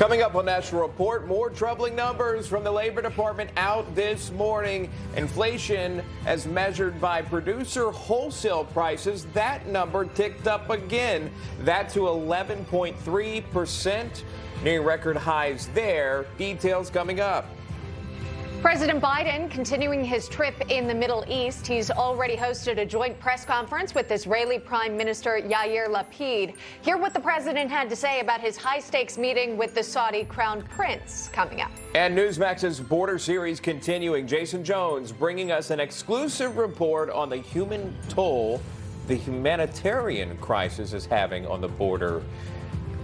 Coming up on National Report, more troubling numbers from the Labor Department out this morning. Inflation, as measured by producer wholesale prices, that number ticked up again. That to 11.3%, nearing record highs there. Details coming up. President Biden continuing his trip in the Middle East. He's already hosted a joint press conference with Israeli Prime Minister Yair Lapid. Hear what the president had to say about his high-stakes meeting with the Saudi Crown Prince coming up. And Newsmax's border series continuing. Jason Jones bringing us an exclusive report on the human toll the humanitarian crisis is having on the border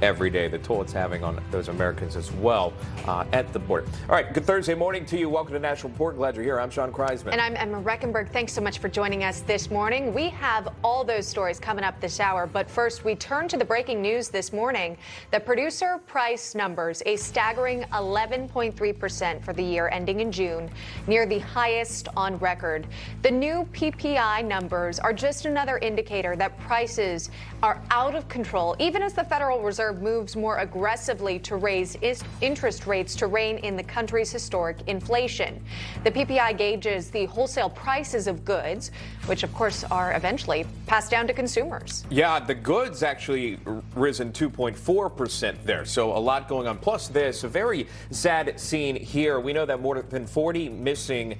every day, the toll it's having on those Americans as well at the border. All right, good Thursday morning to you. Welcome to National Report. Glad you're here. I'm Sean Kreisman. And I'm Emma Reckenberg. Thanks so much for joining us this morning. We have all those stories coming up this hour. But first, we turn to the breaking news this morning. The producer price numbers, a staggering 11.3% for the year ending in June, near the highest on record. The new PPI numbers are just another indicator that prices are out of control, even as the Federal Reserve moves more aggressively to raise interest rates to rein in the country's historic inflation. The PPI gauges the wholesale prices of goods, which of course are eventually passed down to consumers. Yeah, the goods actually risen 2.4% there, so a lot going on. Plus this, a very sad scene here. We know that more than 40 missing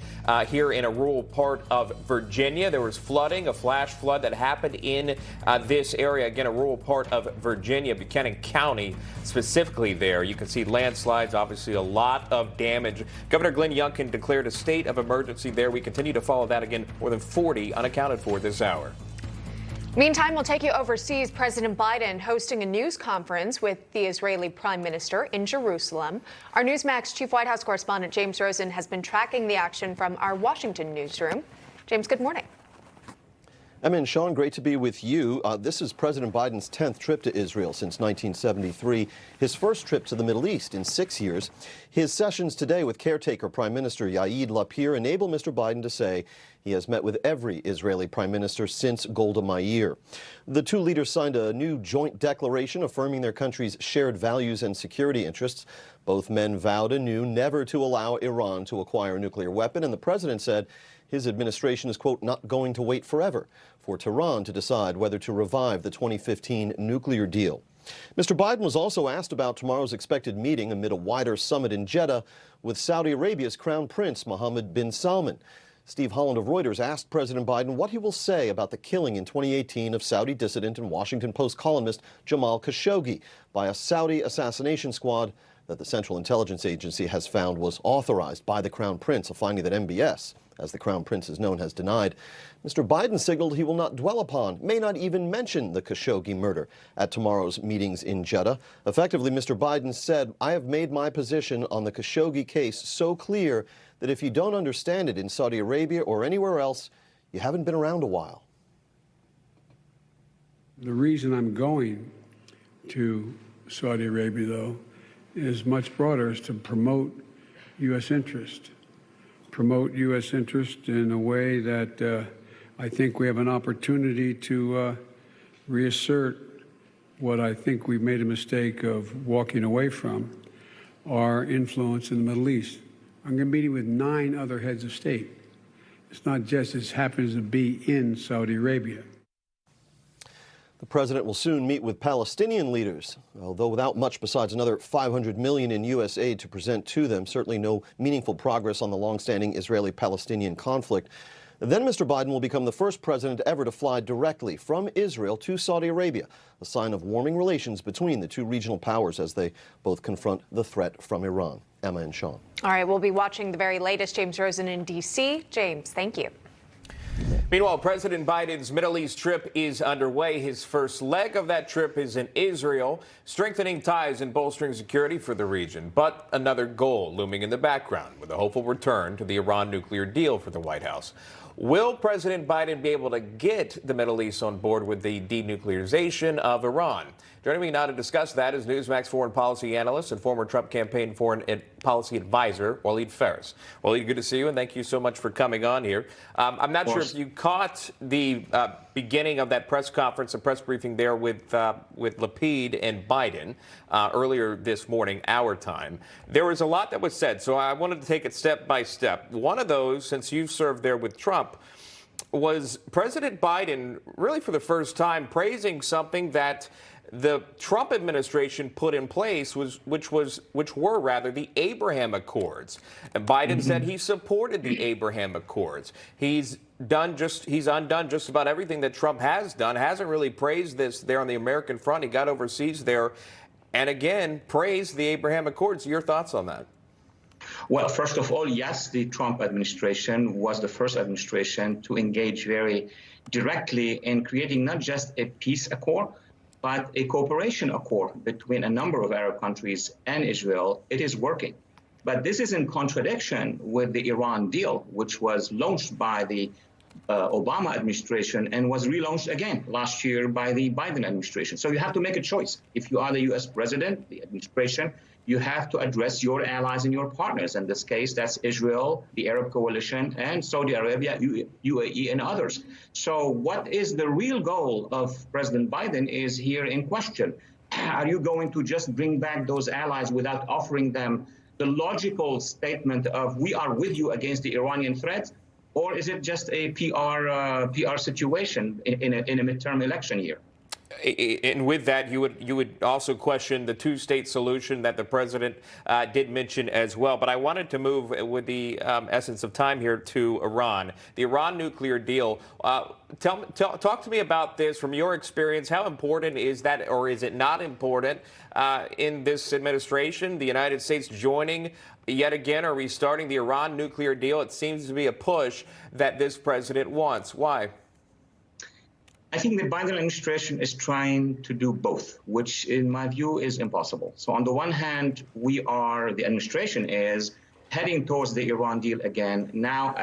here in a rural part of Virginia. There was flooding, a flash flood that happened in this area. Again, a rural part of Virginia, Buchanan County specifically there. You can see landslides, obviously a lot of damage. Governor Glenn Youngkin declared a state of emergency there. We continue to follow that. Again, more than 40 unaccounted for this hour. Meantime, we'll take you overseas. President Biden hosting a news conference with the Israeli Prime Minister in Jerusalem. Our Newsmax Chief White House correspondent James Rosen has been tracking the action from our Washington newsroom. James, good morning. Emma and Sean, great to be with you. This is President Biden's 10th trip to Israel since 1973, his first trip to the Middle East in 6 years. His sessions today with caretaker Prime Minister Yair Lapid enable Mr. Biden to say he has met with every Israeli prime minister since Golda Meir. The two leaders signed a new joint declaration affirming their countries' shared values and security interests. Both men vowed anew never to allow Iran to acquire a nuclear weapon, and the president said his administration is, quote, not going to wait forever for Tehran to decide whether to revive the 2015 nuclear deal. Mr. Biden was also asked about tomorrow's expected meeting amid a wider summit in Jeddah with Saudi Arabia's Crown Prince Mohammed bin Salman. Steve Holland of Reuters asked President Biden what he will say about the killing in 2018 of Saudi dissident and Washington Post columnist Jamal Khashoggi by a Saudi assassination squad that the Central Intelligence Agency has found was authorized by the Crown Prince, a finding that MBS, as the Crown Prince is known, has denied. Mr. Biden signaled he will not dwell upon, may not even mention the Khashoggi murder at tomorrow's meetings in Jeddah. Effectively, Mr. Biden said, I have made my position on the Khashoggi case so clear that if you don't understand it in Saudi Arabia or anywhere else, you haven't been around a while. The reason I'm going to Saudi Arabia, though, is much broader, is to promote U.S. interest. Promote U.S. interest in a way that I think we have an opportunity to reassert what I think we've made a mistake of walking away from, our influence in the Middle East. I'm going to be meeting with 9 other heads of state. It's not just it happens to be in Saudi Arabia. The president will soon meet with Palestinian leaders, although without much besides another $500 million in U.S. aid to present to them. Certainly no meaningful progress on the longstanding Israeli-Palestinian conflict. Then Mr. Biden will become the first president ever to fly directly from Israel to Saudi Arabia, a sign of warming relations between the two regional powers as they both confront the threat from Iran. Emma and Sean. All right, we'll be watching the very latest. James Rosen in D.C. James, thank you. Meanwhile, President Biden's Middle East trip is underway. His first leg of that trip is in Israel, strengthening ties and bolstering security for the region. But another goal looming in the background with a hopeful return to the Iran nuclear deal for the White House. Will President Biden be able to get the Middle East on board with the denuclearization of Iran? Joining me now to discuss that is Newsmax foreign policy analyst and former Trump campaign foreign policy advisor, Walid Phares. Walid, good to see you, and thank you so much for coming on here. I'm not sure if you caught the beginning of that press conference, a press briefing there with Lapid and Biden earlier this morning, our time. There was a lot that was said, so I wanted to take it step by step. One of those, since you served there with Trump, was President Biden really for the first time praising something that the Trump administration put in place, which were the Abraham Accords. And Biden said he supported the Abraham Accords. He's undone just about everything that Trump has done. Hasn't really praised this there on the American front. He got overseas there and again praised the Abraham Accords. Your thoughts on that? Well, first of all, yes, the Trump administration was the first administration to engage very directly in creating not just a peace accord, but a cooperation accord between a number of Arab countries and Israel. It is working. But this is in contradiction with the Iran deal, which was launched by the Obama administration and was relaunched again last year by the Biden administration. So you have to make a choice. If you are the U.S. president, the administration, you have to address your allies and your partners. In this case, that's Israel, the Arab coalition, and Saudi Arabia, UAE, and others. So what is the real goal of President Biden is here in question. Are you going to just bring back those allies without offering them the logical statement of we are with you against the Iranian threat? Or is it just a PR situation in a midterm election year? And with that, you would also question the two-state solution that the president did mention as well. But I wanted to move with the essence of time here to Iran, the Iran nuclear deal. Talk to me about this from your experience. How important is that, or is it not important in this administration? The United States joining yet again or restarting the Iran nuclear deal? It seems to be a push that this president wants. Why? I think the Biden administration is trying to do both, which in my view is impossible. So on the one hand, the administration is heading towards the Iran deal again, now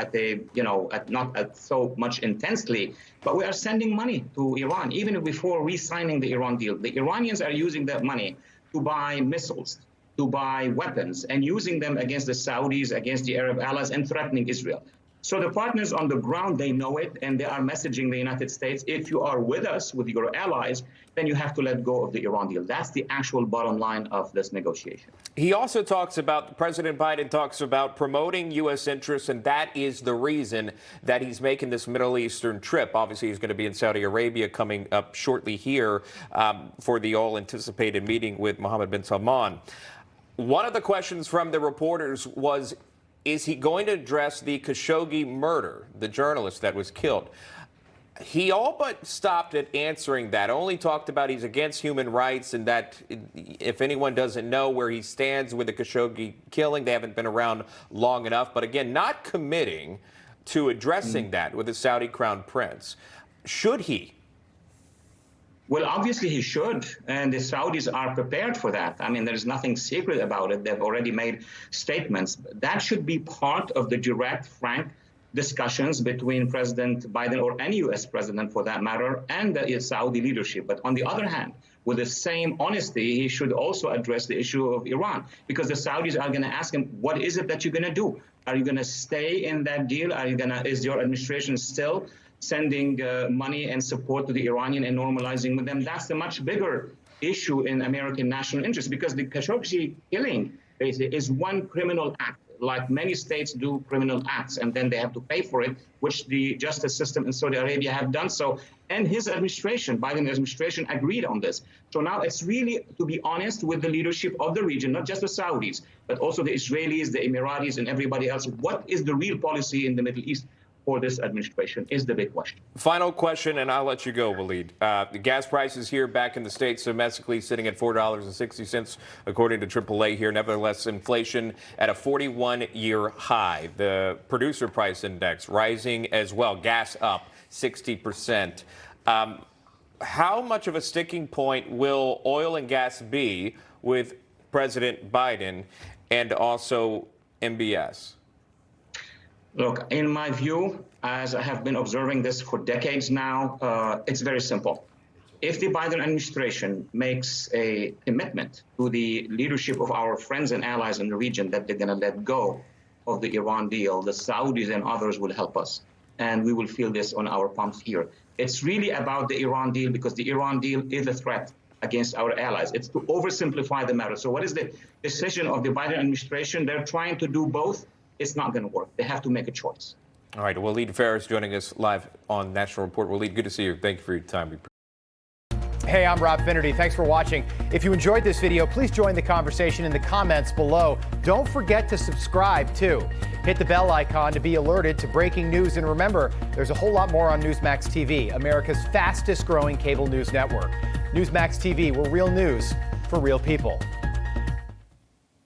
not at so much intensely, but we are sending money to Iran, even before re-signing the Iran deal. The Iranians are using that money to buy missiles, to buy weapons, and using them against the Saudis, against the Arab allies, and threatening Israel. So the partners on the ground, they know it, and they are messaging the United States, if you are with us, with your allies, then you have to let go of the Iran deal. That's the actual bottom line of this negotiation. He also President Biden talks about promoting U.S. interests, and that is the reason that he's making this Middle Eastern trip. Obviously, he's going to be in Saudi Arabia coming up shortly here for the all-anticipated meeting with Mohammed bin Salman. One of the questions from the reporters was, is he going to address the Khashoggi murder, the journalist that was killed? He all but stopped at answering that, only talked about he's against human rights and that if anyone doesn't know where he stands with the Khashoggi killing, they haven't been around long enough. But again, not committing to addressing that with the Saudi crown prince. Should he? Well, obviously he should, and the Saudis are prepared for that. I mean, there's nothing secret about it. They've already made statements. That should be part of the direct, frank discussions between President Biden, or any U.S. president for that matter, and the Saudi leadership. But on the other hand, with the same honesty, he should also address the issue of Iran, because the Saudis are going to ask him, what is it that you're going to do? Are you going to stay in that deal? Is your administration still sending money and support to the Iranian and normalizing with them? That's the much bigger issue in American national interest, because the Khashoggi killing basically is one criminal act, like many states do criminal acts, and then they have to pay for it, which the justice system in Saudi Arabia have done so. And his administration, Biden administration, agreed on this. So now it's really to be honest with the leadership of the region, not just the Saudis, but also the Israelis, the Emiratis, and everybody else. What is the real policy in the Middle East for this administration is the big question. Final question, and I'll let you go, Walid. The gas prices here back in the States domestically sitting at $4.60, according to AAA here. Nevertheless, inflation at a 41-year high. The producer price index rising as well. Gas up 60%. How much of a sticking point will oil and gas be with President Biden and also MBS? Look, in my view, as I have been observing this for decades now, it's very simple. If the Biden administration makes a commitment to the leadership of our friends and allies in the region that they're going to let go of the Iran deal, the Saudis and others will help us. and we will feel this on our pumps here. It's really about the Iran deal, because the Iran deal is a threat against our allies. It's to oversimplify the matter. So what is the decision of the Biden administration? They're trying to do both. It's not going to work. They have to make a choice. All right, Walid Phares joining us live on National Report. Walid, good to see you. Thank you for your time. Hey, I'm Rob Finnerty. Thanks for watching. If you enjoyed this video, please join the conversation in the comments below. Don't forget to subscribe, too. Hit the bell icon to be alerted to breaking news. And remember, there's a whole lot more on Newsmax TV, America's fastest growing cable news network. Newsmax TV, we're real news for real people.